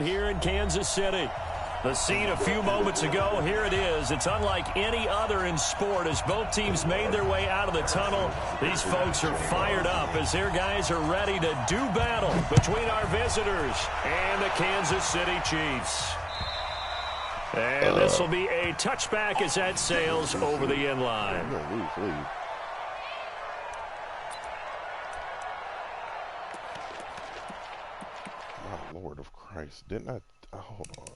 Here in Kansas City. The scene a few moments ago, here it is. It's unlike any other in sport as both teams made their way out of the tunnel. These folks are fired up as their guys are ready to do battle between our visitors and the Kansas City Chiefs. And this will be a touchback as that sails over the end line. My Lord of Christ, didn't I? Hold on.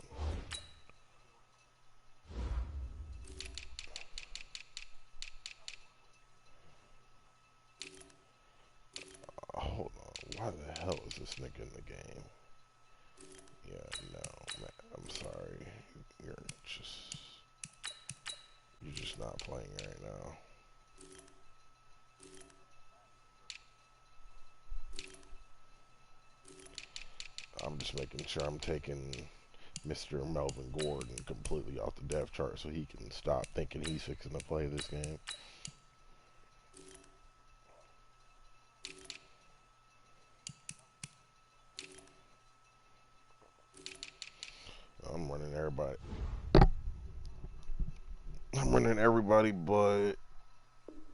Hold on. Why the hell is this nigga in the game? Yeah, no, man. I'm sorry. You're just not playing right now. I'm just making sure I'm taking Mr. Melvin Gordon completely off the depth chart so he can stop thinking he's fixing to play this game. I'm running everybody but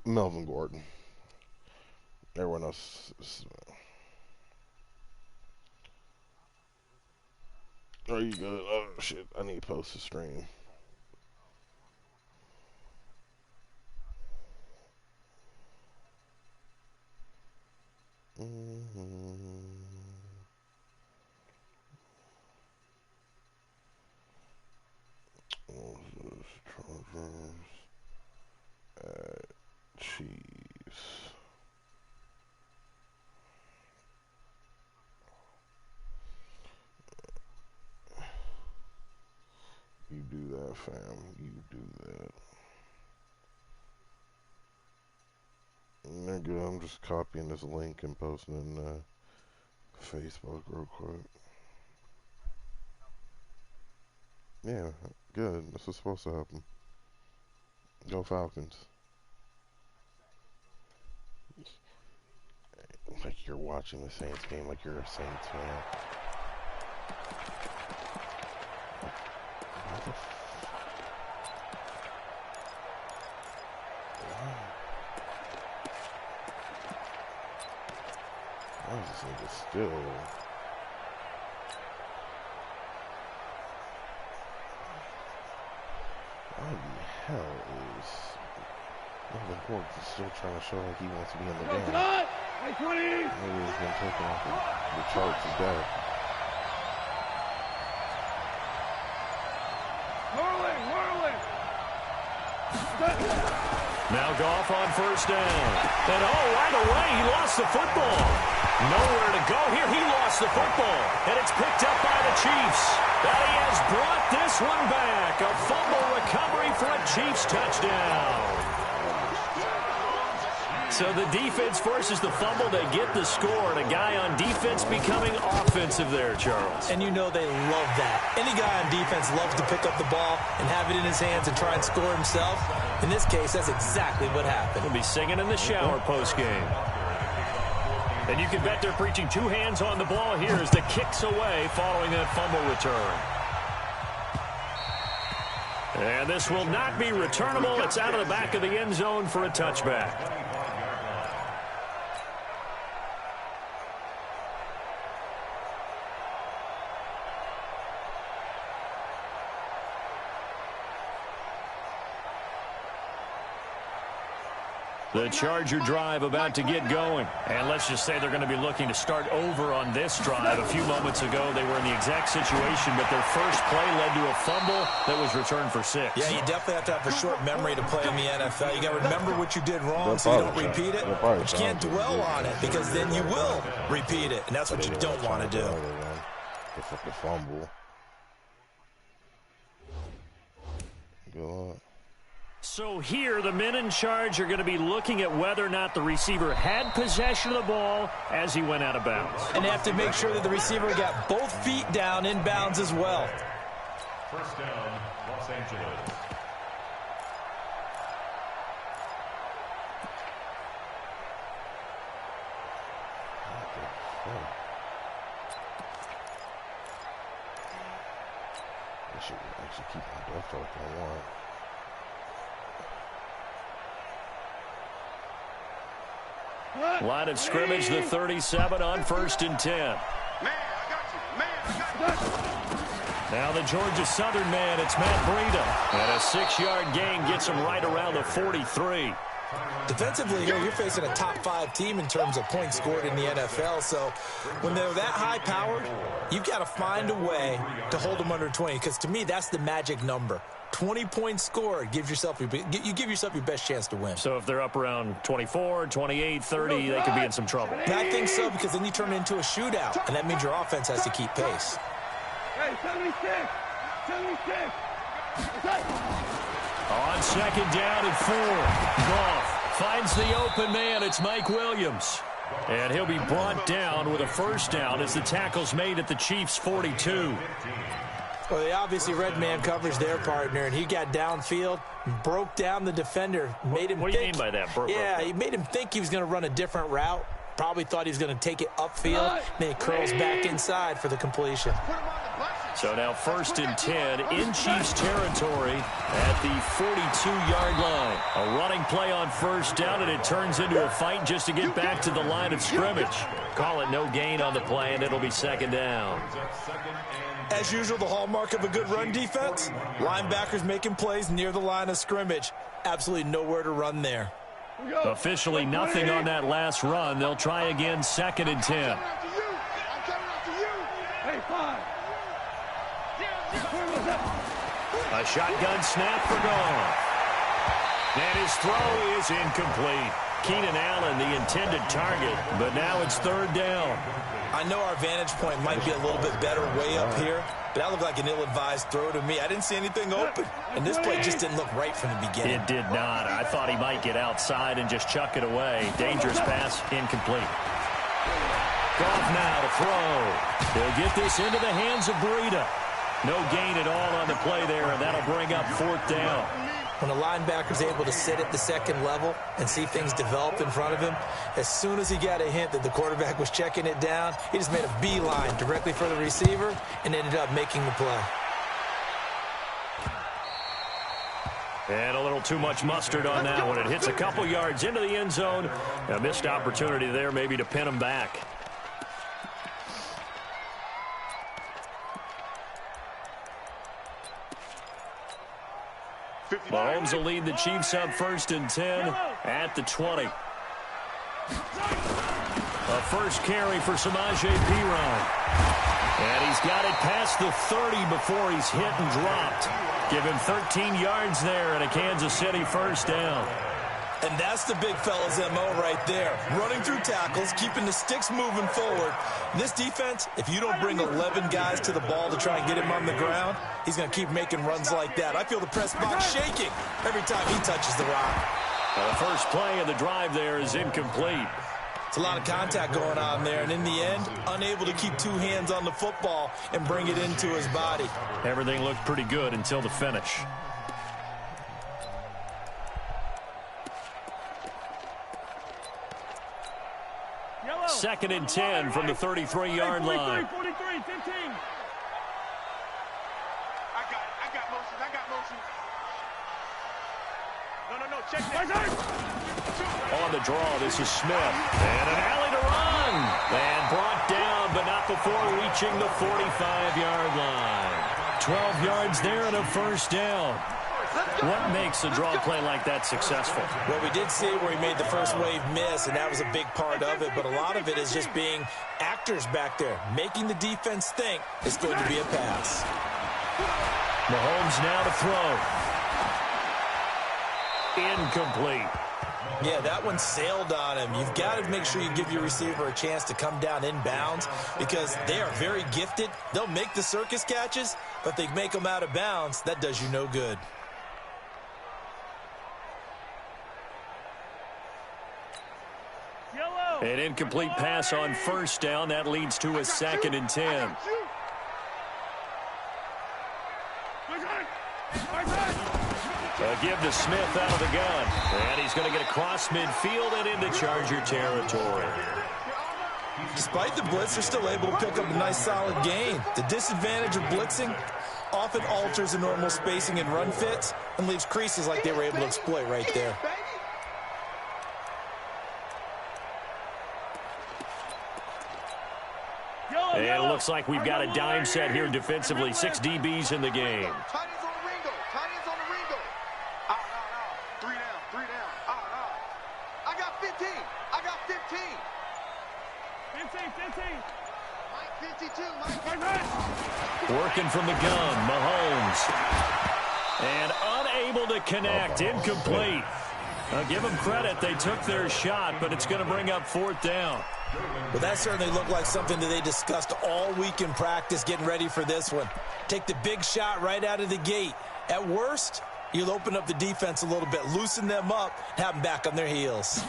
Melvin Gordon. Everyone else is, are you good? Oh shit, I need to post the stream. Chargers at Chiefs. You do that, fam. You do that. Nigga, I'm just copying this link and posting it in Facebook real quick. Yeah, good. That's what's supposed to happen. Go Falcons. Like you're watching the Saints game like you're a Saints fan. Why is this nigga still? Why the hell is Melvin Gordon still trying to show like he wants to be in the game? Maybe he's been taken off the charts of death. Now Goff on first down. And right away, he lost the football. Nowhere to go here. He lost the football. And it's picked up by the Chiefs. And he has brought this one back. A fumble recovery for a Chiefs touchdown. So the defense forces the fumble. They get the score. And a guy on defense becoming offensive there, Charles. And you know they love that. Any guy on defense loves to pick up the ball and have it in his hands and try and score himself. In this case, that's exactly what happened. He'll be singing in the shower post-game. And you can bet they're preaching two hands on the ball here as the kick's away following that fumble return. And this will not be returnable. It's out of the back of the end zone for a touchback. The Charger drive about to get going. And let's just say they're going to be looking to start over on this drive. A few moments ago, they were in the exact situation, but their first play led to a fumble that was returned for 6. Yeah, you definitely have to have a short memory to play in the NFL. You got to remember what you did wrong so you don't repeat it. But you can't dwell on it because then you will repeat it, and that's what you don't want to do. The fumble. Go on. So here, the men in charge are going to be looking at whether or not the receiver had possession of the ball as he went out of bounds. And they have to make sure that the receiver got both feet down in bounds as well. First down, Los Angeles. I should actually keep my door open a lot. Line of scrimmage, the 37 on 1st and 10. Man, I got you. Man, I got you. Now the Georgia Southern man, it's Matt Breida. And a 6-yard gain gets him right around the 43. Defensively here, you're facing a top 5 team in terms of points scored in the NFL. So when they're that high-powered, you've got to find a way to hold them under 20. Because to me, that's the magic number. 20 points scored, you give yourself your best chance to win. So if they're up around 24, 28, 30, they could be in some trouble. And I think so, because then you turn it into a shootout, and that means your offense has to keep pace. Hey, 76. 76. On 2nd down and 4. Goff finds the open man. It's Mike Williams. And he'll be brought down with a 1st down as the tackle's made at the Chiefs' 42. Well, they obviously read man coverage their partner, and he got downfield, broke down the defender, made him What do you mean by that? He made him think he was going to run a different route. Probably thought he was going to take it upfield. Then he curls back inside for the completion. So now 1st and 10 in Chiefs territory at the 42-yard line. A running play on 1st down, and it turns into a fight just to get back to the line of scrimmage. Call it no gain on the play, and it'll be 2nd down. As usual, the hallmark of a good run defense, linebackers making plays near the line of scrimmage. Absolutely nowhere to run there. Officially nothing on that last run. They'll try again, 2nd and 10. A shotgun snap for Goff. And his throw is incomplete. Keenan Allen, the intended target, but now it's 3rd down. I know our vantage point might be a little bit better way up here, but that looked like an ill-advised throw to me. I didn't see anything open, and this play just didn't look right from the beginning. It did not. I thought he might get outside and just chuck it away. Dangerous pass, incomplete. Goff now to throw. He'll get this into the hands of Breida. No gain at all on the play there, and that'll bring up 4th down. When a linebacker's able to sit at the 2nd level and see things develop in front of him, as soon as he got a hint that the quarterback was checking it down, he just made a beeline directly for the receiver and ended up making the play. And a little too much mustard on that one. It hits a couple yards into the end zone. A missed opportunity there maybe to pin him back. Mahomes will lead the Chiefs up 1st and 10 at the 20. A first carry for Samaje Perine. And he's got it past the 30 before he's hit and dropped. Give him 13 yards there and a Kansas City 1st down. And that's the big fella's MO right there. Running through tackles, keeping the sticks moving forward. This defense, if you don't bring 11 guys to the ball to try and get him on the ground, he's going to keep making runs like that. I feel the press box shaking every time he touches the rock. The first play of the drive there is incomplete. It's a lot of contact going on there, and in the end, unable to keep 2 hands on the football and bring it into his body. Everything looked pretty good until the finish. Yellow. 2nd and 10 from the 33-yard line. 43, 15. I got motion. No, check that. On the draw, this is Smith. And an alley to run. And brought down, but not before reaching the 45-yard line. 12 yards there and a 1st down. What makes a draw play like that successful? Well, we did see where he made the first wave miss, and that was a big part of it. But a lot of it is just being actors back there, making the defense think it's going to be a pass. Mahomes now to throw. Incomplete. Yeah, that one sailed on him. You've got to make sure you give your receiver a chance to come down inbounds because they are very gifted. They'll make the circus catches, but if they make them out of bounds, that does you no good. An incomplete pass on 1st down. That leads to a 2nd and 10. Give to Smith out of the gun. And he's going to get across midfield and into Charger territory. Despite the blitz, they're still able to pick up a nice solid gain. The disadvantage of blitzing, often alters the normal spacing and run fits and leaves creases like they were able to exploit right there. And it looks like we've got a dime set here defensively. 6 DBs in the game. Tight ends on the Ringo. Tight ends on the Ringo. Out. 3 down. Out. I got 15. I got 15. 15. Mike 52. Mike. Working from the gun, Mahomes. And unable to connect, incomplete. Now give them credit, they took their shot, but it's going to bring up 4th down. Well, that certainly looked like something that they discussed all week in practice getting ready for this one. Take the big shot right out of the gate. At worst, you'll open up the defense a little bit, loosen them up, and have them back on their heels.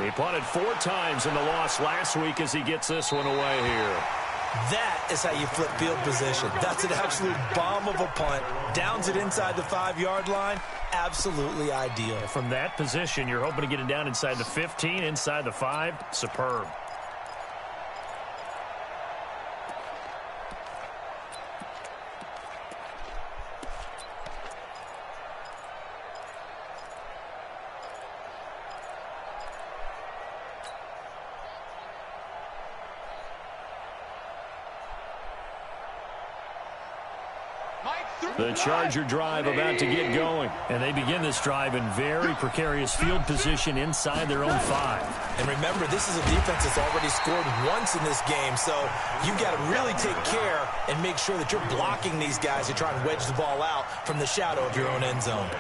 He punted 4 times in the loss last week as he gets this one away here. That is how you flip field position. That's an absolute bomb of a punt. Downs it inside the 5-yard line. Absolutely ideal. From that position, you're hoping to get it down inside the 15, inside the 5. Superb. The Charger drive about to get going. And they begin this drive in very precarious field position inside their own 5. And remember, this is a defense that's already scored once in this game, so you've got to really take care and make sure that you're blocking these guys to try and wedge the ball out from the shadow of your own end zone.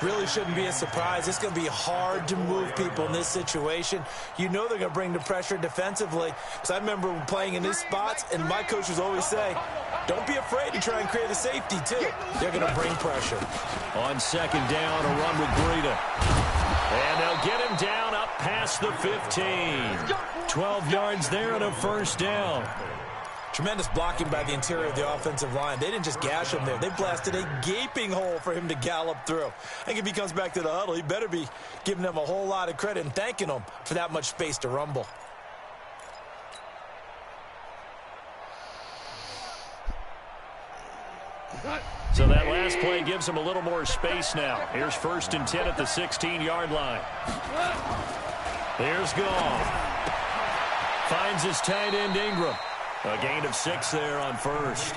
Really shouldn't be a surprise. It's going to be hard to move people in this situation. You know they're going to bring the pressure defensively. Because I remember playing in these spots, and my coaches always say, don't be afraid to try and create a safety, too. They're going to bring pressure. On 2nd down, a run with Breida. And they'll get him down up past the 15. 12 yards there and a 1st down. Tremendous blocking by the interior of the offensive line. They didn't just gash him there. They blasted a gaping hole for him to gallop through. I think if he comes back to the huddle, he better be giving them a whole lot of credit and thanking them for that much space to rumble. So that last play gives him a little more space now. Here's 1st and 10 at the 16-yard line. Here's Goff. Finds his tight end Ingram. A gain of 6 there on 1st.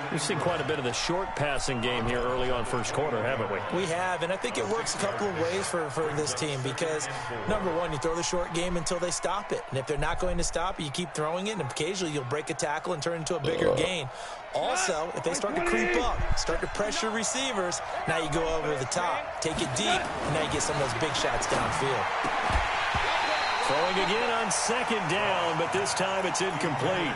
We've seen quite a bit of the short passing game here early on 1st quarter, haven't we? We have, and I think it works a couple of ways for this team because, number one, you throw the short game until they stop it. And if they're not going to stop it, you keep throwing it, and occasionally you'll break a tackle and turn it into a bigger gain. Also, if they start to creep up, start to pressure receivers, now you go over the top, take it deep, and now you get some of those big shots downfield. Throwing again on 2nd down, but this time it's incomplete.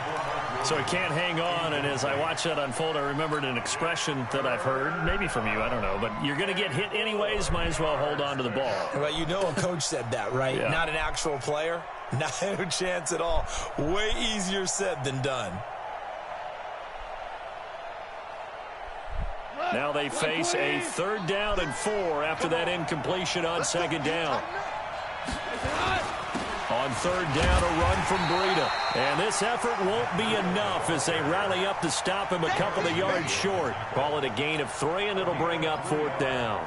So he can't hang on, and as I watch that unfold, I remembered an expression that I've heard, maybe from you, I don't know, but you're going to get hit anyways, might as well hold on to the ball. Well, you know a coach said that, right? Yeah. Not an actual player. No chance at all. Way easier said than done. Now they face a 3rd down and 4 after that incompletion on 2nd down. On 3rd down, a run from Breida. And this effort won't be enough as they rally up to stop him a couple of yards short. Call it a gain of 3, and it'll bring up 4th down.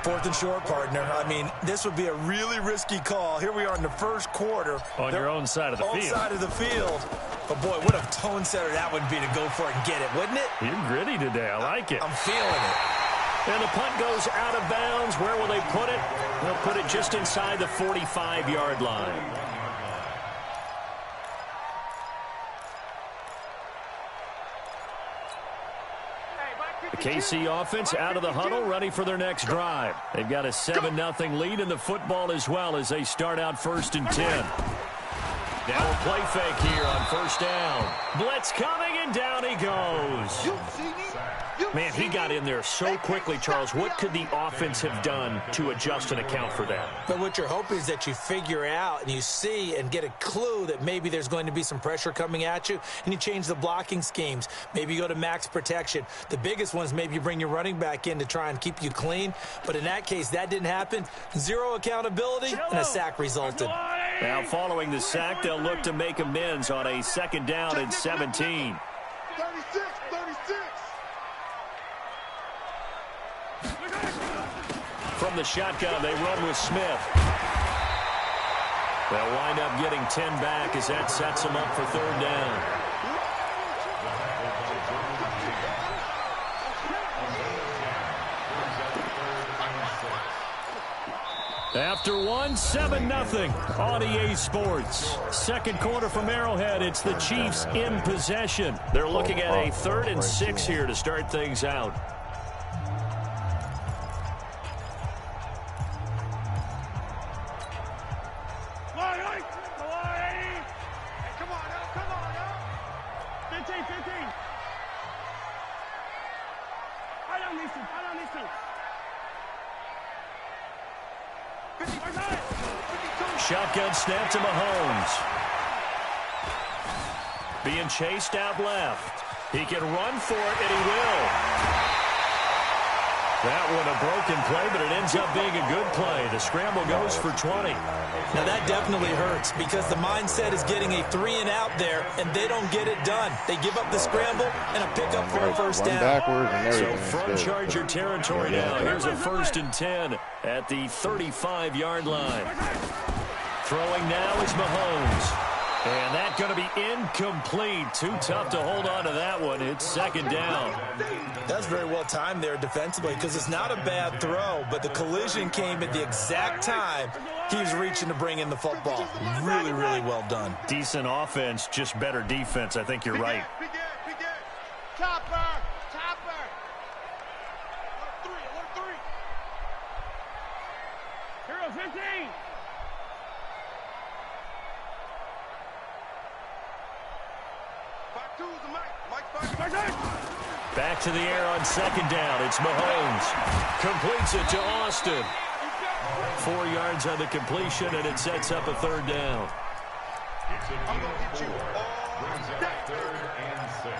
4th and short, partner. I mean, this would be a really risky call. Here we are in the 1st quarter. On your own side of the field. Own side of the field. But, boy, what a tone setter that would be to go for it and get it, wouldn't it? You're gritty today. I like it. I'm feeling it. And the punt goes out of bounds. Where will they put it? They'll put it just inside the 45-yard line. The KC offense out of the huddle, ready for their next drive. They've got a 7-0 lead in the football as well as they start out 1st and 10. Now a play fake here on 1st down. Blitz coming, and down he goes. Man, he got in there so quickly, Charles. What could the offense have done to adjust and account for that? But what you're hoping is that you figure out and you see and get a clue that maybe there's going to be some pressure coming at you, and you change the blocking schemes. Maybe you go to max protection. The biggest one is maybe you bring your running back in to try and keep you clean. But in that case, that didn't happen. 0 accountability, and a sack resulted. Now, following the sack, they'll look to make amends on a 2nd down and 17. 36, 36. From the shotgun, they run with Smith. They'll wind up getting 10 back as that sets them up for third down. After one, 7-0 on EA Sports. Second quarter from Arrowhead. It's the Chiefs in possession. They're looking at a 3rd and 6 here to start things out. Shotgun snap to Mahomes. Being chased out left. He can run for it, and he will. That one a broken play, but it ends up being a good play. The scramble goes for 20. Now, that definitely hurts because the mindset is getting a 3-and-out there, and they don't get it done. They give up the scramble and a pickup for a first down. So from Charger territory now, here's a 1st and 10 at the 35-yard line. Throwing now is Mahomes. And that's going to be incomplete. Too tough to hold on to that one. It's 2nd down. That's very well timed there defensively because it's not a bad throw, but the collision came at the exact time he was reaching to bring in the football. Really, really well done. Decent offense, just better defense. I think you're right. Chopper. Alert 3. Hero 15. Back to the air on 2nd down. It's Mahomes. Completes it to Austin. 4 yards on the completion, and it sets up a 3rd down. I'm going to get you all day. 3rd and 6.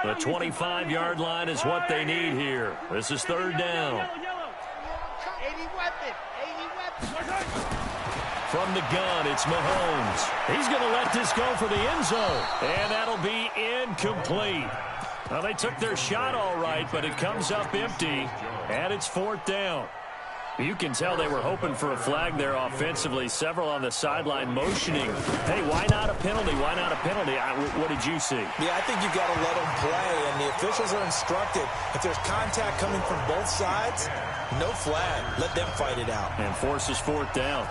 The 25-yard line is what they need here. This is 3rd down. 80 weapon. From the gun, it's Mahomes. He's going to let this go for the end zone. And that'll be incomplete. Well, they took their shot all right, but it comes up empty. And it's 4th down. You can tell they were hoping for a flag there offensively. Several on the sideline motioning. Hey, why not a penalty? Why not a penalty? What did you see? Yeah, I think you've got to let them play, and the officials are instructed. If there's contact coming from both sides, no flag. Let them fight it out. And forces 4th down.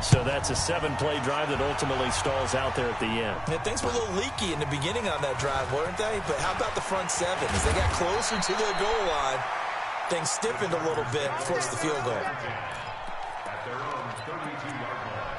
So that's a 7-play drive that ultimately stalls out there at the end. Yeah, things were a little leaky in the beginning on that drive, weren't they? But how about the front 7? As they got closer to the goal line, things stiffened a little bit, forced the field goal. At their own 32-yard line.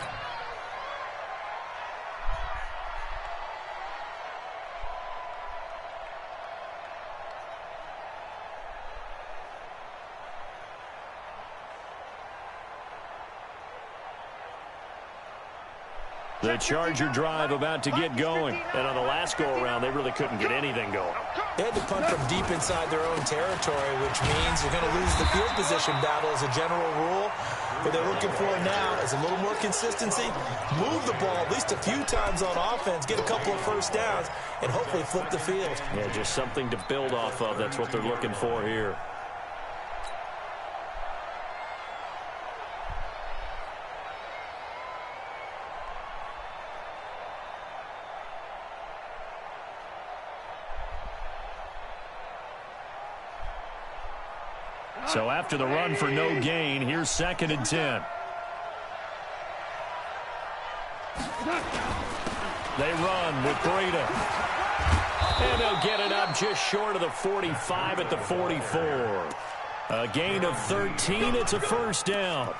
The Charger drive about to get going. And on the last go-around, they really couldn't get anything going. They had to punt from deep inside their own territory, which means you're going to lose the field position battle as a general rule. What they're looking for now is a little more consistency, move the ball at least a few times on offense, get a couple of first downs, and hopefully flip the field. Yeah, just something to build off of. That's what they're looking for here. So after the run for no gain, here's 2nd and 10. They run with Breida. And they'll get it up just short of the 45 at the 44. A gain of 13. It's a 1st down.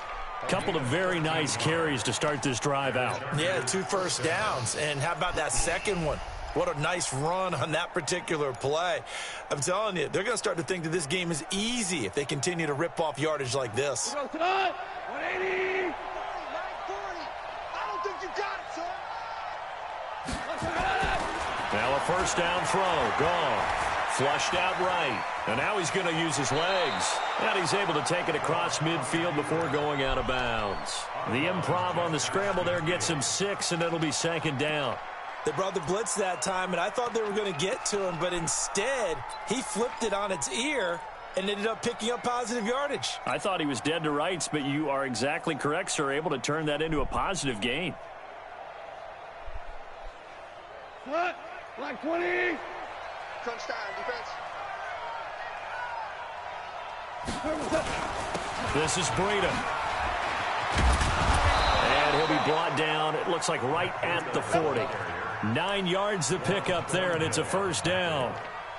Couple of very nice carries to start this drive out. Yeah, 2 first downs. And how about that second one? What a nice run on that particular play. I'm telling you, they're going to start to think that this game is easy if they continue to rip off yardage like this. 180. 940. I don't think you got it, son. Now a first down throw. Gone. Flushed out right. And now he's going to use his legs. And he's able to take it across midfield before going out of bounds. The improv on the scramble there gets him 6, and it'll be second down. They brought the blitz that time, and I thought they were going to get to him, but instead he flipped it on its ear and ended up picking up positive yardage. I thought he was dead to rights, but you are exactly correct, sir. Able to turn that into a positive gain. What? Like 20. Crunch time, defense. This is Breida. And he'll be brought down, it looks like right at the 40. 9 yards to pick up there, and it's a first down.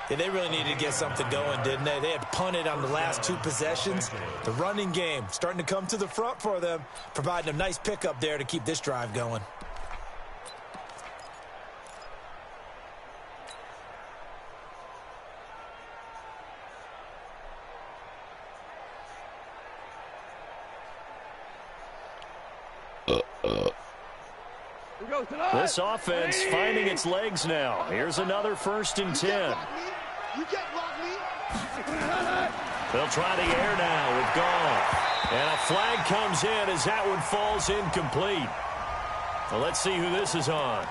Yeah, they really needed to get something going, didn't they? They had punted on the last 2 possessions. The running game starting to come to the front for them, providing a nice pickup there to keep this drive going. This offense finding its legs now. Here's another 1st and 10. You can't block me. They'll try the air now with Goff. And a flag comes in as that one falls incomplete. Well, let's see who this is on.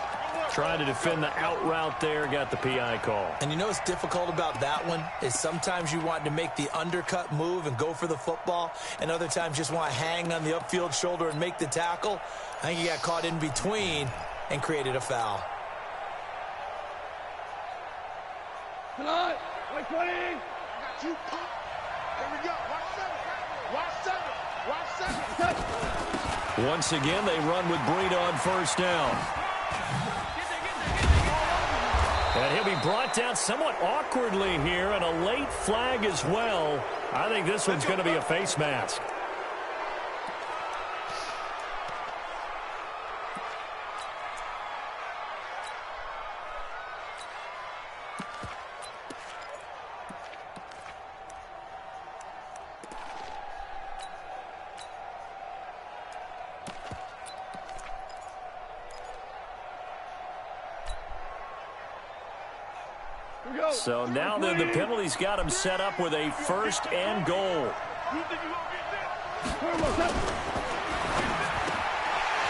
Trying to defend the out route there, got the PI call. And you know what's difficult about that one is sometimes you want to make the undercut move and go for the football, and other times just want to hang on the upfield shoulder and make the tackle. I think he got caught in between and created a foul. Come on. Like 20. I got you. Here we go. Watch 7. Watch 7. Once again, they run with Breida on first down. And he'll be brought down somewhat awkwardly here, and a late flag as well. I think this one's going to be a face mask. So now then the penalty's got him set up with a 1st and goal.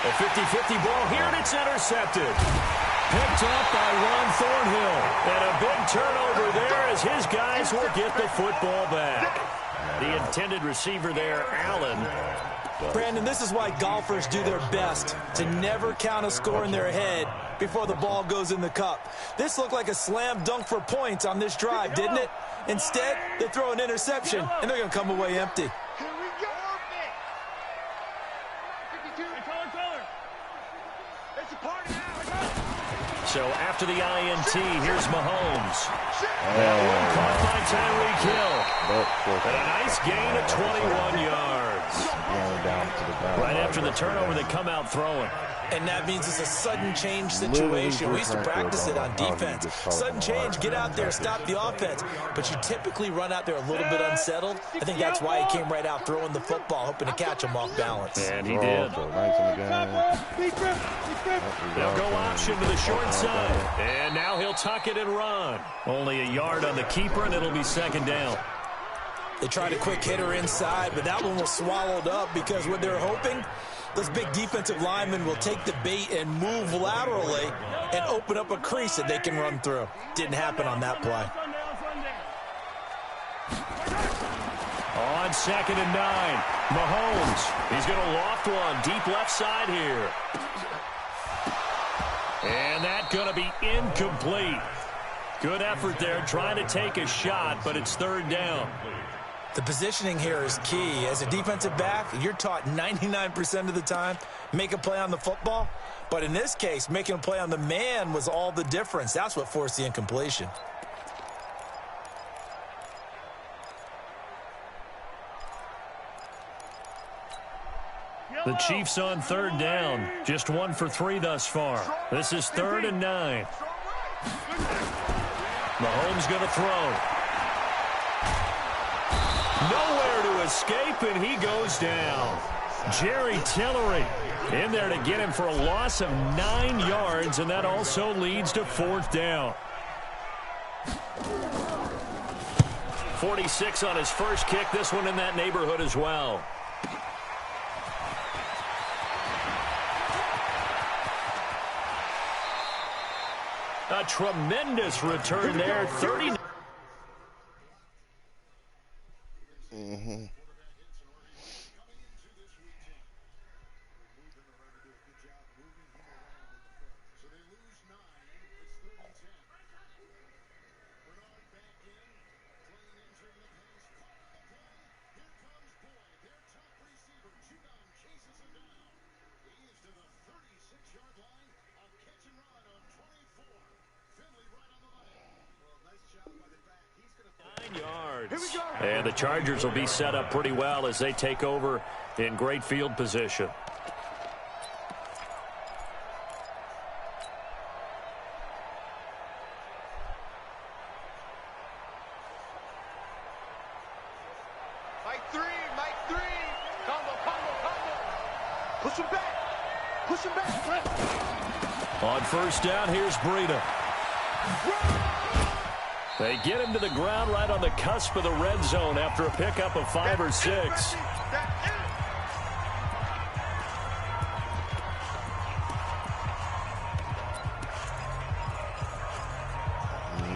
A 50-50 ball here, and it's intercepted. Picked up by Ron Thornhill. And a big turnover there as his guys will get the football back. The intended receiver there, Allen. Brandon, this is why golfers do their best to never count a score in their head before the ball goes in the cup. This looked like a slam dunk for points on this drive, didn't it? Instead, they throw an interception, and they're going to come away empty. Here we go. 52. It's a party now. So after the INT, here's Mahomes. Caught by Tyreek Hill. And a nice gain of 21 yards. Right after the turnover, they come out throwing. And that means it's a sudden change situation. We used to practice it on defense. Sudden change, get out there, stop the offense. But you typically run out there a little bit unsettled. I think that's why he came right out throwing the football, hoping to catch him off balance. And he did. They'll go option to the short side. And now he'll tuck it and run. Only a yard on the keeper, and it'll be second down. They tried a quick hitter inside, but that one was swallowed up because what they're hoping, those big defensive linemen will take the bait and move laterally and open up a crease that they can run through. Didn't happen on that play. On 2nd and 9, Mahomes. He's going to loft one deep left side here. And that's going to be incomplete. Good effort there trying to take a shot, but it's 3rd down. The positioning here is key. As a defensive back, you're taught 99% of the time, make a play on the football. But in this case, making a play on the man was all the difference. That's what forced the incompletion. The Chiefs on 3rd down. Just 1 for 3 thus far. This is 3rd and 9. Mahomes going to throw. Nowhere to escape, and he goes down. Jerry Tillery in there to get him for a loss of 9 yards, and that also leads to 4th down. 46 on his first kick. This one in that neighborhood as well. A tremendous return there. 30. And the Chargers will be set up pretty well as they take over in great field position. Mike 3. Combo. Push him back. On first down, here's Breida. They get him to the ground right on the cusp of the red zone after a pickup of 5 or 6.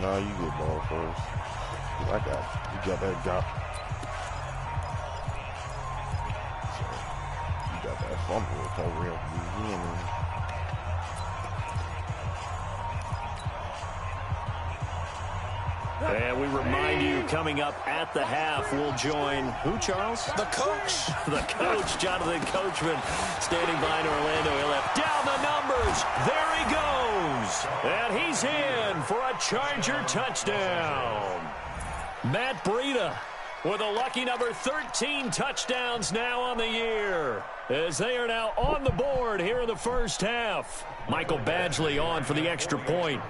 No, you get ball first. You got that drop. So, you got that fumble recovery at the beginning. And we remind you, coming up at the half, we'll join who, Charles? The coach. The coach, Jonathan Coachman, standing by in Orlando. He'll have down the numbers. There he goes. And he's in for a Charger touchdown. Matt Breida with a lucky number 13 touchdowns now on the year, as they are now on the board here in the first half. Michael Badgley on for the extra point.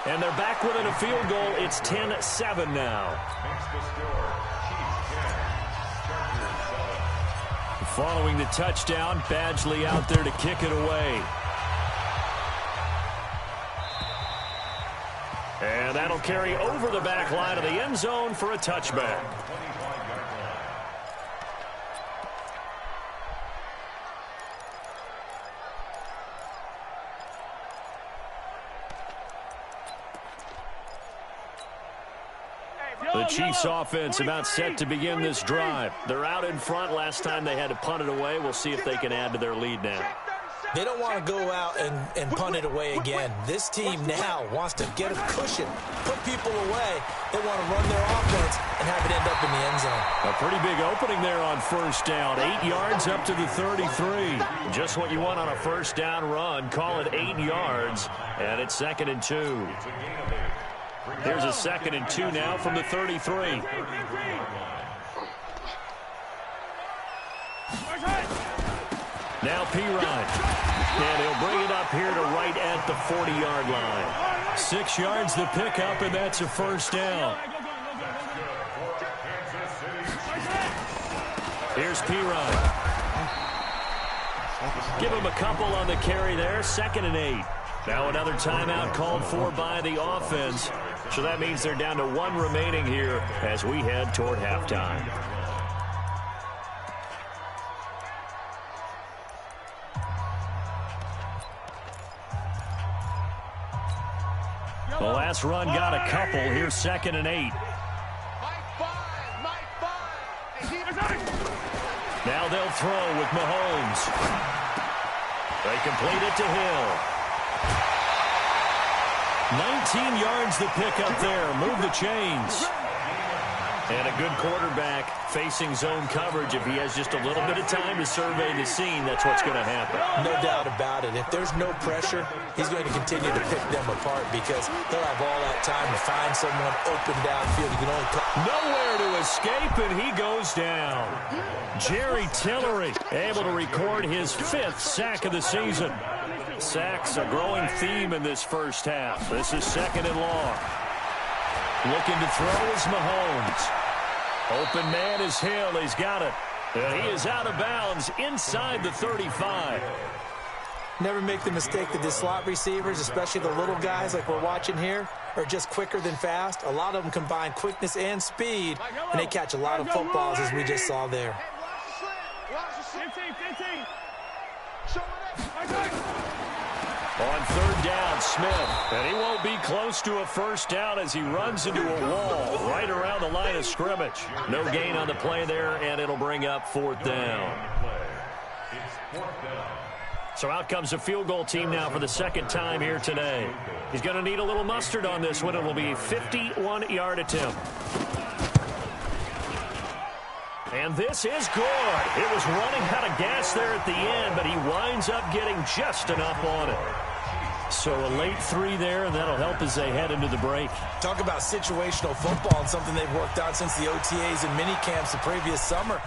And they're back within a field goal. It's 10-7 now. Following the touchdown, Badgley out there to kick it away. And that'll carry over the back line of the end zone for a touchback. The Chiefs offense about set to begin this drive. They're out in front. Last time they had to punt it away. We'll see if they can add to their lead now. They don't want to go out and punt it away again. This team now wants to get a cushion, put people away. They want to run their offense and have it end up in the end zone. A pretty big opening there on first down. 8 yards up to the 33. Just what you want on a first down run. Call it 8 yards, and it's 2nd and 2. Here's a 2nd and 2 now from the 33. Now Perine. And he'll bring it up here to right at the 40-yard line. 6 yards the pickup, and that's a first down. Here's Perine. Give him a couple on the carry there. 2nd and 8. Now another timeout called for by the offense. So that means they're down to 1 remaining here as we head toward halftime. The last run got a couple. Here's 2nd and 8. Now they'll throw with Mahomes. They complete it to Hill. 19 yards the pickup there. Move the chains. And a good quarterback facing zone coverage. If he has just a little bit of time to survey the scene, that's what's going to happen. No doubt about it. If there's no pressure, he's going to continue to pick them apart because they'll have all that time to find someone open downfield. You can only nowhere to escape, and he goes down. Jerry Tillery able to record his 5th sack of the season. Sacks a growing theme in this first half. This is 2nd and long. Looking to throw is Mahomes. Open man is Hill. He's got it. And he is out of bounds inside the 35. Never make the mistake that the slot receivers, especially the little guys like we're watching here, are just quicker than fast. A lot of them combine quickness and speed, and they catch a lot of footballs, as we just saw there. 15. On third down, Smith. And he won't be close to a first down as he runs into a wall right around the line of scrimmage. No gain on the play there, and it'll bring up fourth down. So out comes a field goal team now for the second time here today. He's going to need a little mustard on this one. It will be a 51-yard attempt. And this is good. It was running out of gas there at the end, but he winds up getting just enough on it. So a late 3 there, and that'll help as they head into the break. Talk about situational football and something they've worked on since the OTAs and mini camps the previous summer.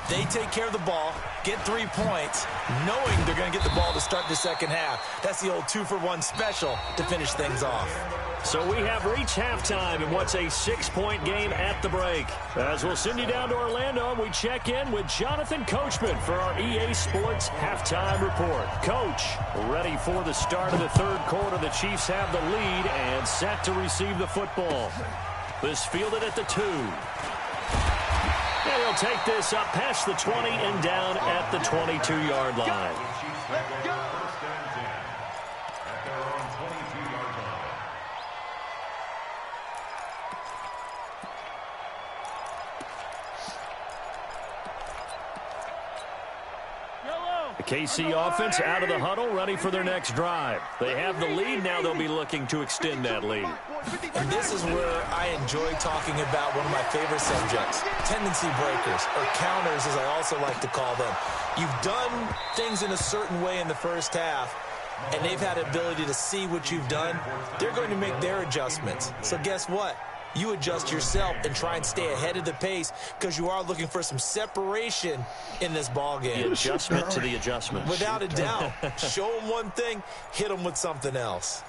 They take care of the ball, get 3 points, knowing they're going to get the ball to start the second half. That's the old 2-for-1 special to finish things off. So we have reached halftime in what's a 6-point game at the break. As we'll send you down to Orlando, we check in with Jonathan Coachman for our EA Sports Halftime Report. Coach, ready for the start of the third quarter. The Chiefs have the lead and set to receive the football. This fielded at the 2. And he'll take this up past the 20 and down at the 22-yard line. Let's go. The KC offense out of the huddle, ready for their next drive. They have the lead. Now they'll be looking to extend that lead. And this is where I enjoy talking about one of my favorite subjects, tendency breakers, or counters as I also like to call them. You've done things in a certain way in the first half, and they've had the ability to see what you've done. They're going to make their adjustments. So guess what? You adjust yourself and try and stay ahead of the pace because you are looking for some separation in this ball game. The adjustment to the adjustment. Without a doubt. Show them one thing, hit them with something else.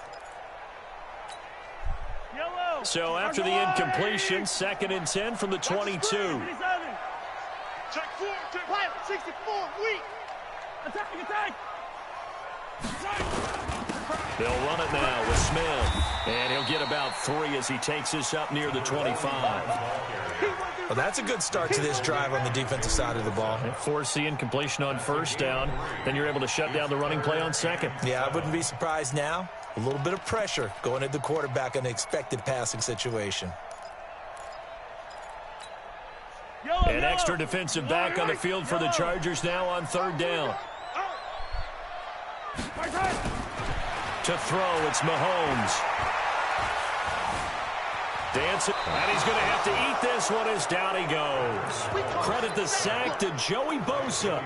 So after the incompletion, 2nd and 10 from the 22. Check 64, weak. Attack. They'll run it now with Smith. And he'll get about 3 as he takes this up near the 25. Well, that's a good start to this drive on the defensive side of the ball. Force the incompletion on first down. Then you're able to shut down the running play on second. Yeah, I wouldn't be surprised now. A little bit of pressure going at the quarterback in the expected passing situation. An extra defensive back on the field for the Chargers now on third down. To throw, it's Mahomes. Dancing, and he's going to have to eat this one as down he goes. Credit the sack to Joey Bosa.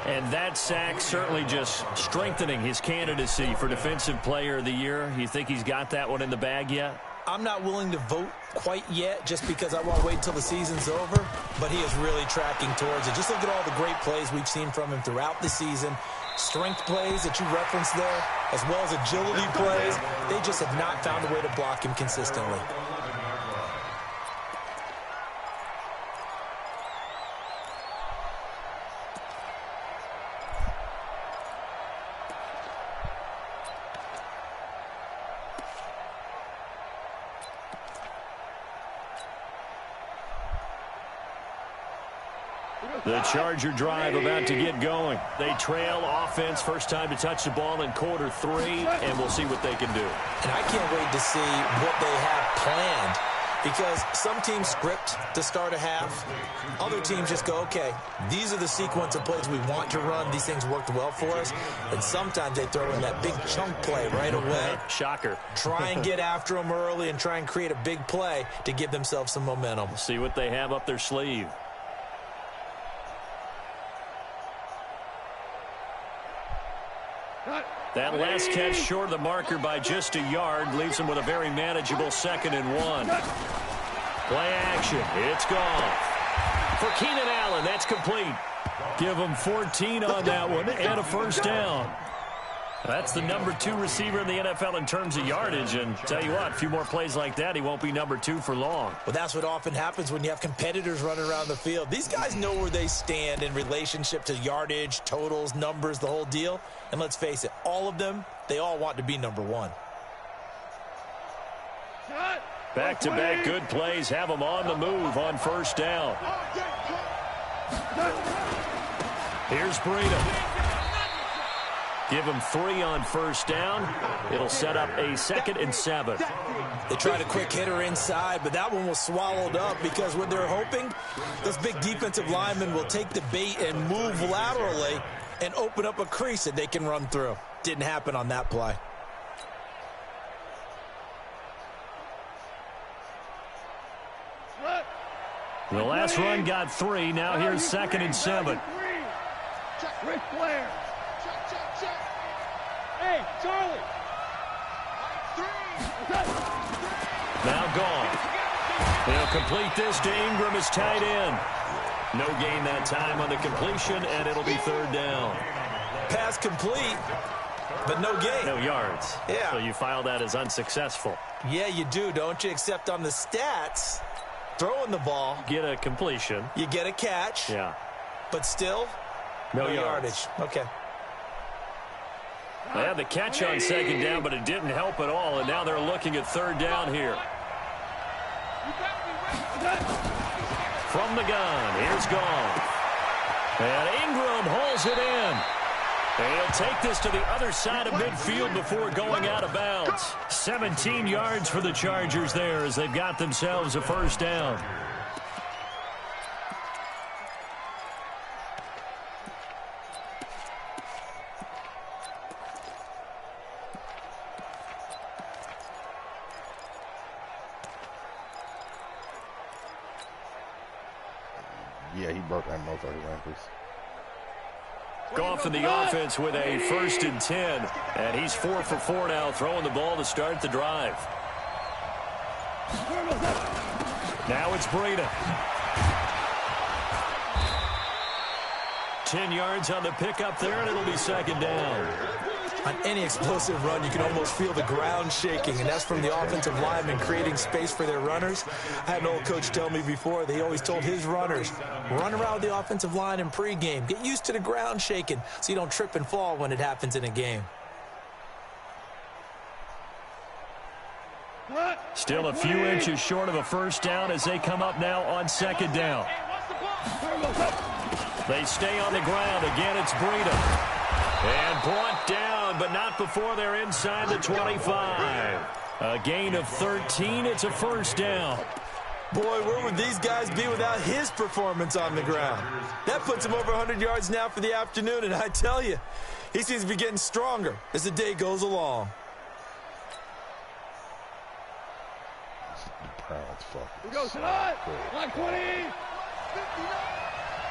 And that sack certainly just strengthening his candidacy for Defensive Player of the Year. You think he's got that one in the bag yet? I'm not willing to vote quite yet just because I want to wait until the season's over, but he is really tracking towards it. Just look at all the great plays we've seen from him throughout the season. Strength plays that you referenced there, as well as agility plays. They just have not found a way to block him consistently. The Charger drive about to get going. They trail offense, first time to touch the ball in quarter 3, and we'll see what they can do. And I can't wait to see what they have planned, because some teams script to start a half. Other teams just go, okay, these are the sequence of plays we want to run. These things worked well for us. And sometimes they throw in that big chunk play right away. Shocker. Try and get after them early and try and create a big play to give themselves some momentum. See what they have up their sleeve. That last catch short of the marker by just a yard leaves him with a very manageable 2nd and 1. Play action. It's gone. For Keenan Allen, that's complete. Give him 14 on that one and a first down. That's the number 2 receiver in the NFL in terms of yardage. And tell you what, a few more plays like that, he won't be number 2 for long. Well, that's what often happens when you have competitors running around the field. These guys know where they stand in relationship to yardage, totals, numbers, the whole deal. And let's face it, all of them, they all want to be number 1. Back-to-back good plays have them on the move on first down. Here's Breida. Give him 3 on first down. It'll set up a 2nd and 7. They tried a quick hitter inside, but that one was swallowed up because what they're hoping, those big defensive linemen will take the bait and move laterally and open up a crease that they can run through. Didn't happen on that play. The last run got 3. Now here's 2nd and 7. Rick Flair. Hey, Charlie. Now gone. He'll complete this to Ingram as tight end. No gain that time on the completion, and it'll be 3rd down. Pass complete, but no gain. No yards. Yeah. So you file that as unsuccessful. Yeah, you do, don't you? Except on the stats, throwing the ball. Get a completion. You get a catch. Yeah. But still, no yardage. Okay. They had the catch on 2nd down, but it didn't help at all, and now they're looking at 3rd down here. From the gun, here's Goff. And Ingram holds it in. And he'll take this to the other side of midfield before going out of bounds. 17 yards for the Chargers there as they've got themselves a 1st down. Yeah, he broke that motherfucker's ankles. Goff in the offense with a 1st and 10. And he's 4 for 4 now, throwing the ball to start the drive. Now it's Breida. 10 yards on the pickup there, and it'll be 2nd down. On any explosive run, you can almost feel the ground shaking, and that's from the offensive linemen creating space for their runners. I had an old coach tell me before, they always told his runners, run around the offensive line in pregame. Get used to the ground shaking so you don't trip and fall when it happens in a game. Still a few inches short of a 1st down as they come up now on 2nd down. They stay on the ground. Again, it's Breida. And brought down, but not before they're inside the 25. A gain of 13. It's a 1st down. Boy, where would these guys be without his performance on the ground? That puts him over 100 yards now for the afternoon, and I tell you, he seems to be getting stronger as the day goes along. Browns fucking. We go tonight. Line 20. 59.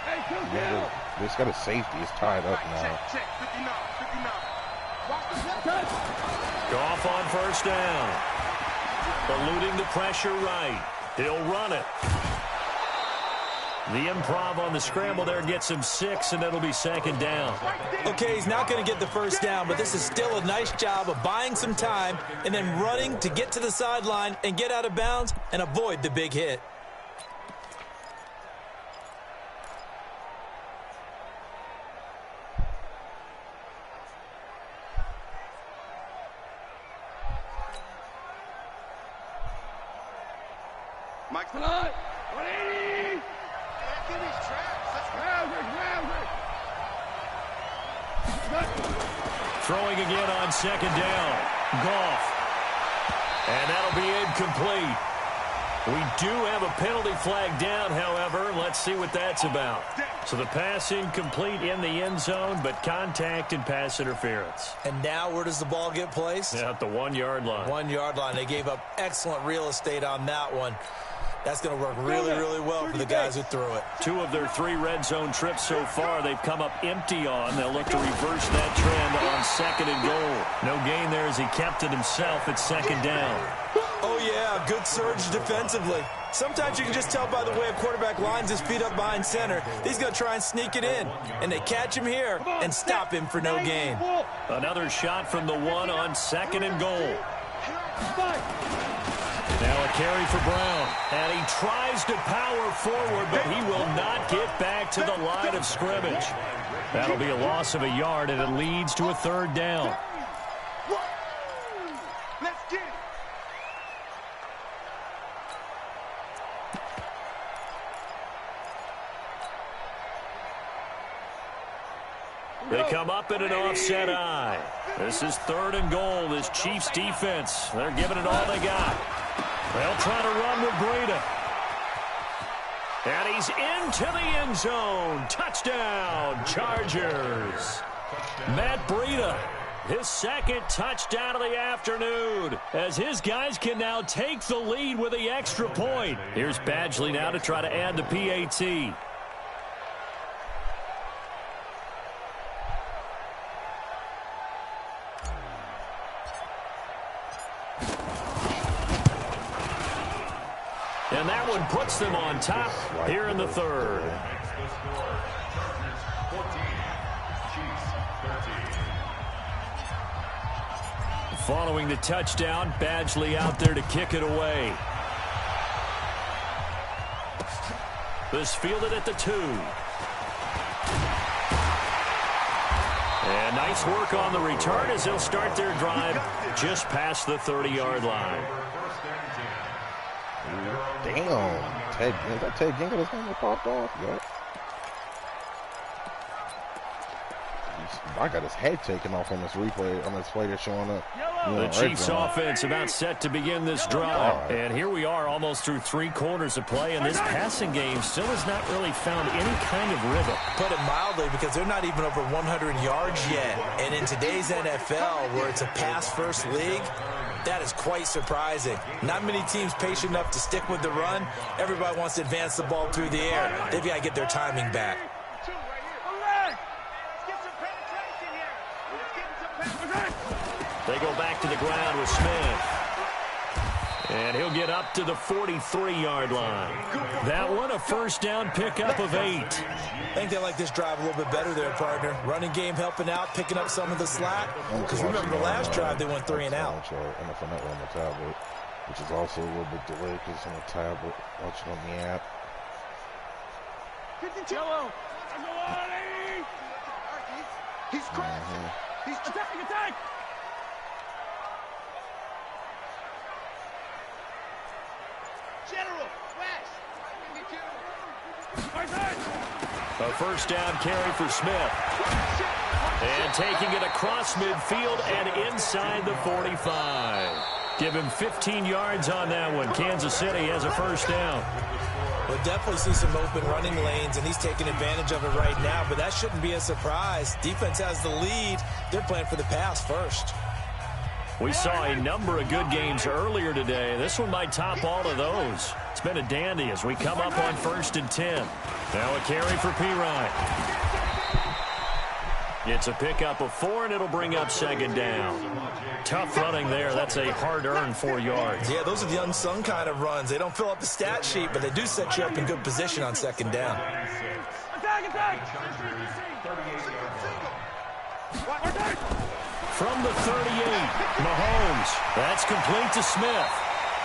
Hey, Yeah, they just got a safety. It's tied up now. Check, 59, 59. Watch the Goff on 1st down. Eluding the pressure right. He'll run it. The improv on the scramble there gets him 6, and it'll be 2nd down. Okay, he's not going to get the 1st down, but this is still a nice job of buying some time and then running to get to the sideline and get out of bounds and avoid the big hit. Mike tonight. 180. Give me traps. Throwing again on 2nd down. Goff. And that'll be incomplete. We do have a penalty flag down, however. Let's see what that's about. So the pass incomplete in the end zone, but contact and pass interference. And now where does the ball get placed? At the 1-yard line. 1-yard line. They gave up excellent real estate on that one. That's going to work really, really well for the guys who threw it. 2 of their 3 red zone trips so far, they've come up empty on. They'll look to reverse that trend on 2nd and goal. No gain there as he kept it himself at 2nd down. Oh, yeah, good surge defensively. Sometimes you can just tell by the way a quarterback lines his feet up behind center. He's going to try and sneak it in, and they catch him here and stop him for no gain. Another shot from the 1 on 2nd and goal. Now a carry for Brown, and he tries to power forward, but he will not get back to the line of scrimmage. That'll be a loss of a yard, and it leads to a 3rd down. Let's get it. They come up in an offset eye. This is 3rd and goal. This Chiefs defense, they're giving it all they got. They'll try to run with Breida. And he's into the end zone. Touchdown, Chargers. Matt Breida, his 2nd touchdown of the afternoon, as his guys can now take the lead with the extra point. Here's Badgley now to try to add the PAT. And that one puts them on top here in the 3rd. Following the touchdown, Badgley out there to kick it away. This fielded at the 2. And nice work on the return as they'll start their drive just past the 30-yard line. Damn. Is that Ted Ginn that's going to popped off? Yep. I got his head taken off on this replay, on this play that's showing up. The Chiefs offense about set to begin this drive. And here we are almost through 3 quarters of play, and this passing game still has not really found any kind of rhythm. Put it mildly, because they're not even over 100 yards yet. And in today's NFL, where it's a pass-first league, that is quite surprising. Not many teams patient enough to stick with the run. Everybody wants to advance the ball through the air. They've got to get their timing back. They go back to the ground with Smith. And he'll get up to the 43-yard line. That one, a 1st down pickup of 8. I think they like this drive a little bit better there, partner. Running game helping out, picking up some of the slack. Because remember, the last drive, they went 3 and out. NFL Network on the tablet, which is also a little bit delayed because it's on the tablet, watching on the app. He's crashing. He's attack. General, West. A 1st down carry for Smith. And taking it across midfield and inside the 45. Give him 15 yards on that one. Kansas City has a 1st down. We'll definitely see some open running lanes, and he's taking advantage of it right now, but that shouldn't be a surprise. Defense has the lead. They're playing for the pass first. We saw a number of good games earlier today. This one might top all of those. It's been a dandy as we come up on 1st and 10. Now a carry for Pirine. It's a pickup of 4, and it'll bring up 2nd down. Tough running there. That's a hard-earned 4 yards. Yeah, those are the unsung kind of runs. They don't fill up the stat sheet, but they do set you up in good position on 2nd down. Attack! From the 38, Mahomes. That's complete to Smith.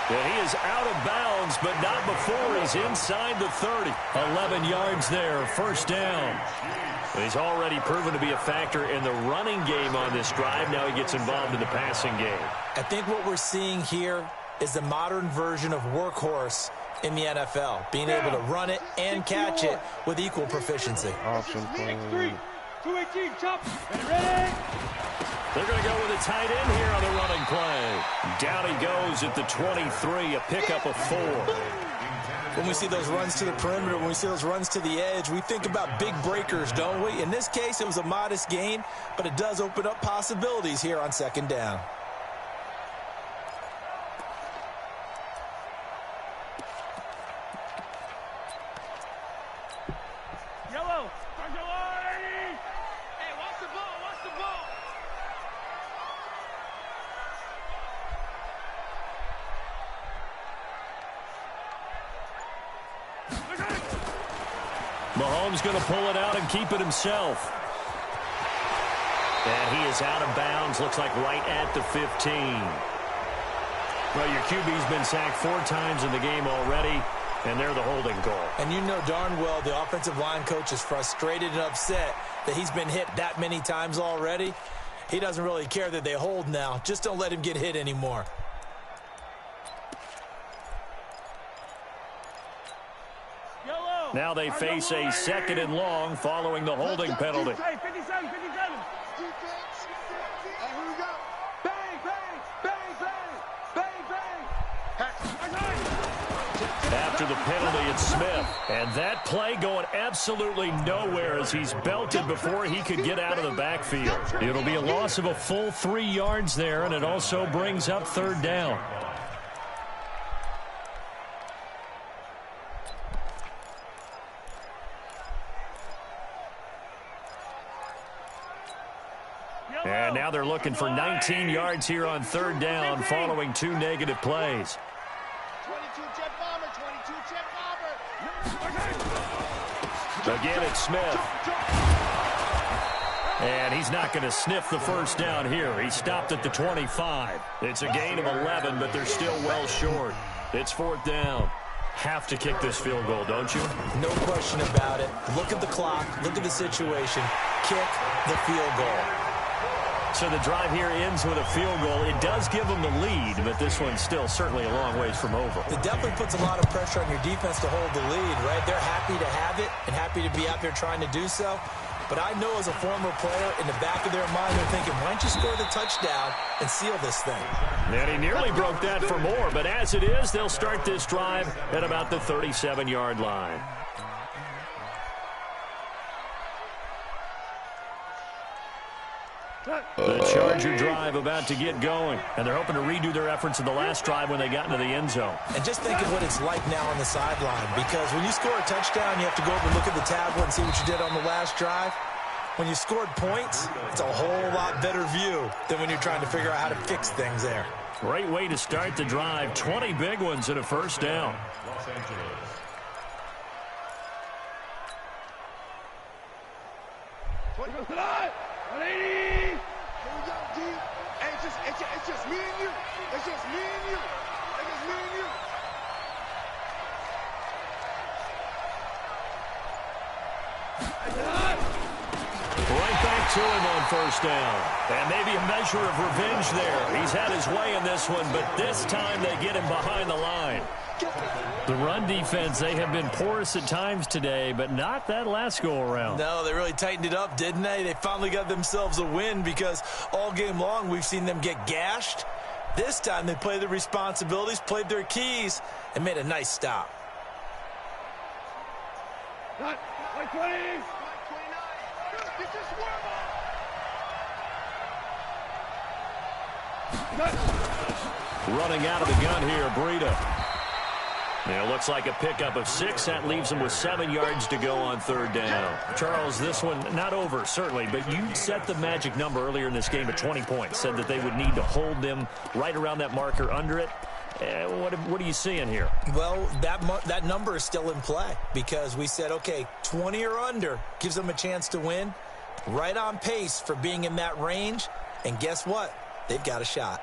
And he is out of bounds, but not before he's inside the 30. 11 yards there, 1st down. He's already proven to be a factor in the running game on this drive. Now he gets involved in the passing game. I think what we're seeing here is the modern version of workhorse in the NFL, being able to run it and catch it with equal proficiency. Option play. 218, chop. Ready? They're going to go with a tight end here on the running play. Down he goes at the 23, a pickup of 4. When we see those runs to the perimeter, when we see those runs to the edge, we think about big breakers, don't we? In this case, it was a modest gain, but it does open up possibilities here on 2nd down. Yellow. Hey, watch the ball. Watch the ball. Mahomes going to pull it out and keep it himself. And he is out of bounds. Looks like right at the 15. Well, your QB's been sacked 4 times in the game already, and they're the holding call. And you know darn well the offensive line coach is frustrated and upset that he's been hit that many times already. He doesn't really care that they hold now. Just don't let him get hit anymore. Now they face a 2nd and long following the holding penalty. 57, 57. After the penalty, it's Smith. And that play going absolutely nowhere as he's belted before he could get out of the backfield. It'll be a loss of a full 3 yards there, and it also brings up 3rd down. And now they're looking for 19 yards here on 3rd down following 2 negative plays. 22 jet bomber, 22 jet bomber. Again, it's Smith. And he's not going to sniff the 1st down here. He stopped at the 25. It's a gain of 11, but they're still well short. It's 4th down. Have to kick this field goal, don't you? No question about it. Look at the clock. Look at the situation. Kick the field goal. So the drive here ends with a field goal. It does give them the lead, but this one's still certainly a long ways from over. It definitely puts a lot of pressure on your defense to hold the lead, right? They're happy to have it and happy to be out there trying to do so. But I know as a former player, in the back of their mind, they're thinking, why don't you score the touchdown and seal this thing? And he nearly broke that for more, but as it is, they'll start this drive at about the 37-yard line. The Charger drive about to get going, and they're hoping to redo their efforts in the last drive when they got into the end zone. And just think of what it's like now on the sideline, because when you score a touchdown, you have to go over and look at the tablet and see what you did on the last drive. When you scored points, it's a whole lot better view than when you're trying to figure out how to fix things there. Great way to start the drive. 20 big ones and a 1st down. Los Angeles. It's just me and you. It's just me and you. It's just me and you. Right back to him on 1st down. And maybe a measure of revenge there. He's had his way in this one, but this time they get him behind the line. The run defense, they have been porous at times today, but not that last go-around. No, they really tightened it up, didn't they? They finally got themselves a win because all game long we've seen them get gashed. This time they played their responsibilities, played their keys, and made a nice stop. Running out of the gun here, Breida. It looks like a pickup of 6. That leaves them with 7 yards to go on 3rd down. Charles, this one not over, certainly, but you set the magic number earlier in this game at 20 points. Said that they would need to hold them right around that marker under it. What are you seeing here? Well, that number is still in play because we said, okay, 20 or under gives them a chance to win. Right on pace for being in that range. And guess what? They've got a shot.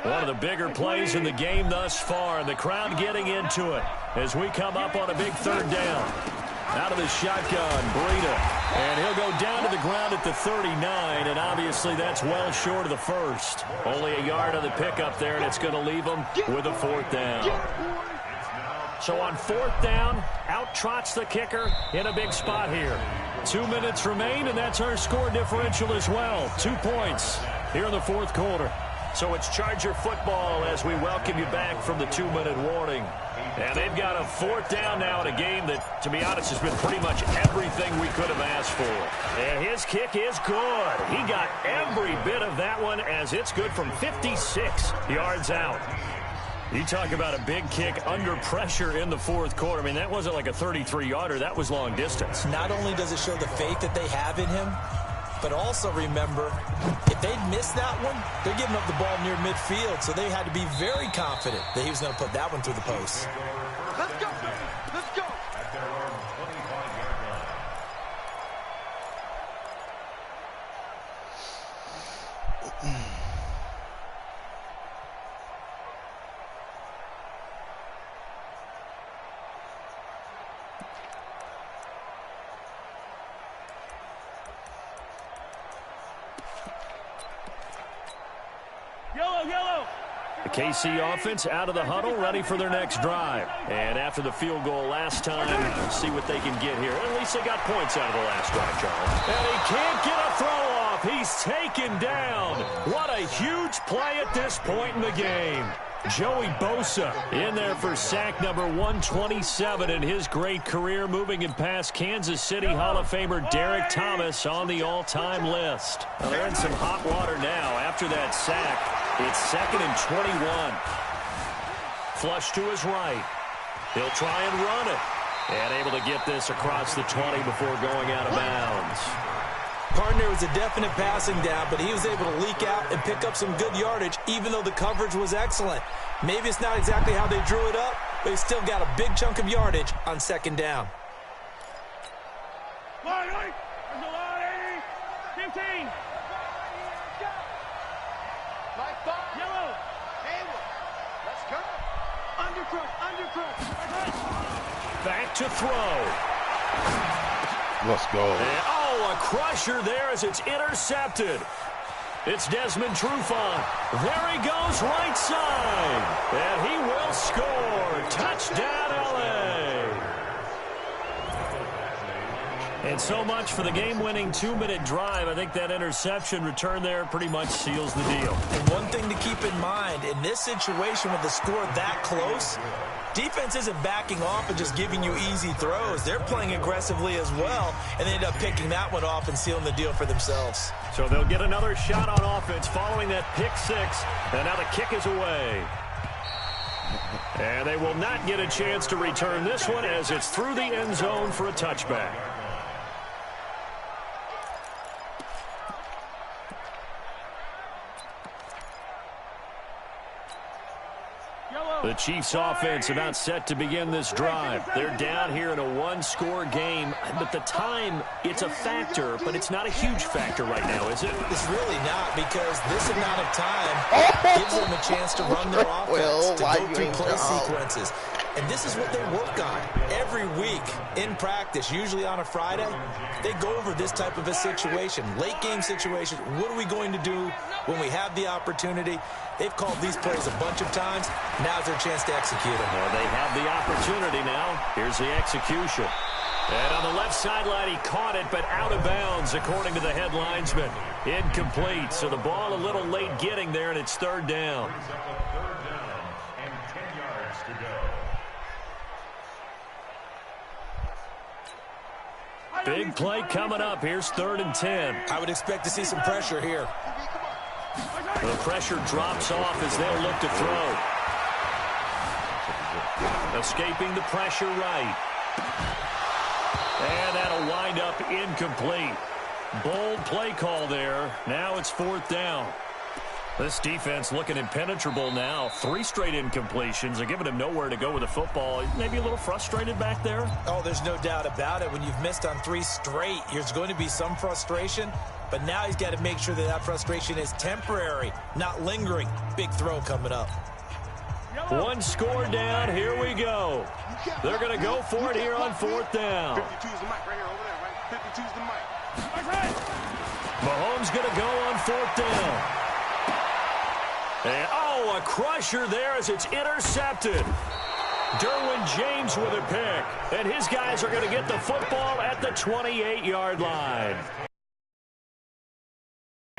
One of the bigger plays in the game thus far, and the crowd getting into it as we come up on a big 3rd down. Out of the shotgun, Breida, and he'll go down to the ground at the 39, and obviously that's well short of the 1st. Only a yard on the pickup there, and it's going to leave them with a 4th down. So on 4th down, out trots the kicker in a big spot here. 2 minutes remain, and that's our score differential as well. 2 points here in the 4th quarter. So it's Charger football as we welcome you back from the 2-minute warning. And they've got a 4th down now in a game that, to be honest, has been pretty much everything we could have asked for. And his kick is good. He got every bit of that one as it's good from 56 yards out. You talk about a big kick under pressure in the 4th quarter. I mean, that wasn't like a 33-yarder. That was long distance. Not only does it show the faith that they have in him, But also remember, if they'd missed that one, they're giving up the ball near midfield, so they had to be very confident that he was going to put that one through the post. Let's go. Let's go. At their own 25-yard line. Yellow. The KC offense out of the huddle, ready for their next drive. And after the field goal last time, see what they can get here. At least they got points out of the last drive, Charles. And he can't get a throw off. He's taken down. What a huge play at this point in the game. Joey Bosa in there for sack number 127 in his great career, moving and past Kansas City Hall of Famer Derek Thomas on the all-time list. Well, they're in some hot water now after that sack. It's 2nd and 21. Flush to his right. He'll try and run it. And able to get this across the 20 before going out of bounds. Partner was a definite passing down, but he was able to leak out and pick up some good yardage, even though the coverage was excellent. Maybe it's not exactly how they drew it up, but he still got a big chunk of yardage on 2nd down. 15. Nice ball. Yellow. Hayward. Let's go. Undercrook. Back to throw. Let's go. And, a crusher there as it's intercepted. It's Desmond Trufant. There he goes, right side. And he will score. Touchdown, L.A. And so much for the game-winning 2-minute drive. I think that interception return there pretty much seals the deal. And one thing to keep in mind, in this situation with the score that close, defense isn't backing off and just giving you easy throws. They're playing aggressively as well, and they end up picking that one off and sealing the deal for themselves. So they'll get another shot on offense following that pick six, and now the kick is away. And they will not get a chance to return this one as it's through the end zone for a touchback. The Chiefs offense about set to begin this drive. They're down here in a one-score game, but the time, it's a factor, but it's not a huge factor right now, is it? It's really not, because this amount of time gives them a chance to run their offense, to go through play sequences. And this is what they work on every week in practice, usually on a Friday. They go over this type of a situation, late game situation. What are we going to do when we have the opportunity? They've called these plays a bunch of times. Now's their chance to execute them. Well, they have the opportunity now. Here's the execution. And on the left sideline, he caught it, but out of bounds, according to the head linesman. Incomplete, so the ball a little late getting there, and it's 3rd down. Brings up a 3rd down and 10 yards to go. Big play coming up. Here's 3rd and 10. I would expect to see some pressure here. The pressure drops off as they'll look to throw. Escaping the pressure right. And that'll wind up incomplete. Bold play call there. Now it's 4th down. This defense looking impenetrable now. 3 straight incompletions. They're giving him nowhere to go with the football. Maybe a little frustrated back there. Oh, there's no doubt about it. When you've missed on 3 straight, there's going to be some frustration. But now he's got to make sure that that frustration is temporary, not lingering. Big throw coming up. 1 score down. Here we go. They're going to go for it here on 4th down. 52's the mic right here over there, right? 52's the mic. Mahomes going to go on 4th down. And, a crusher there as it's intercepted. Derwin James with a pick. And his guys are going to get the football at the 28-yard line.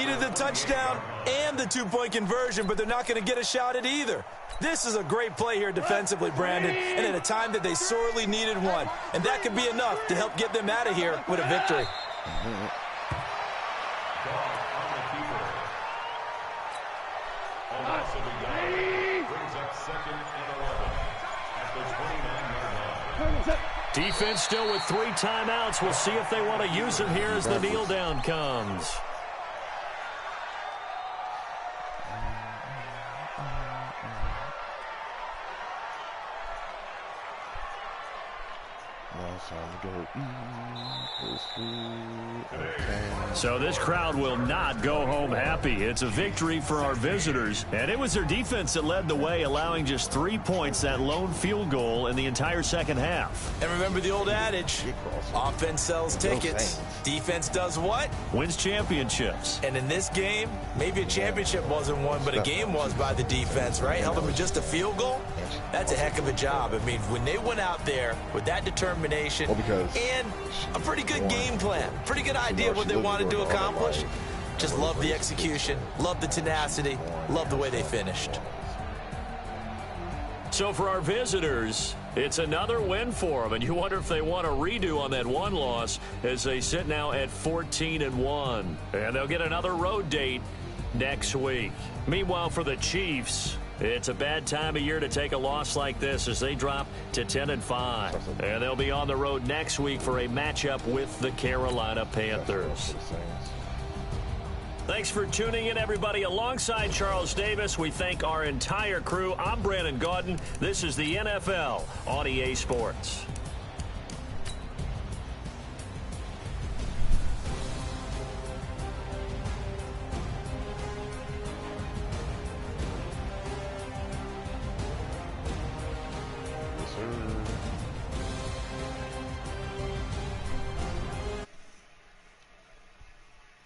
Needed the touchdown and the 2-point conversion, but they're not going to get a shot at either. This is a great play here defensively, Brandon, and at a time that they sorely needed one. And that could be enough to help get them out of here with a victory. Brings up 2nd and 11 at the 29-yard line. Defense still with 3 timeouts. We'll see if they want to use them here as the kneel down comes. So this crowd will not go home happy. It's a victory for our visitors. And it was their defense that led the way, allowing just 3 points, that lone field goal in the entire second half. And remember the old adage, offense sells tickets. Defense does what? Wins championships. And in this game, maybe a championship wasn't won, but a game was by the defense, right? Held them to just a field goal. That's a heck of a job. I mean, when they went out there with that determination and a pretty good game plan, pretty good idea of what they wanted to accomplish, just love the execution, love the tenacity, love the way they finished. So for our visitors, it's another win for them, and you wonder if they want a redo on that one loss as they sit now at 14-1. And they'll get another road date next week. Meanwhile, for the Chiefs, it's a bad time of year to take a loss like this as they drop to 10-5. And they'll be on the road next week for a matchup with the Carolina Panthers. Thanks for tuning in, everybody. Alongside Charles Davis, we thank our entire crew. I'm Brandon Gaudin. This is the NFL on EA Sports.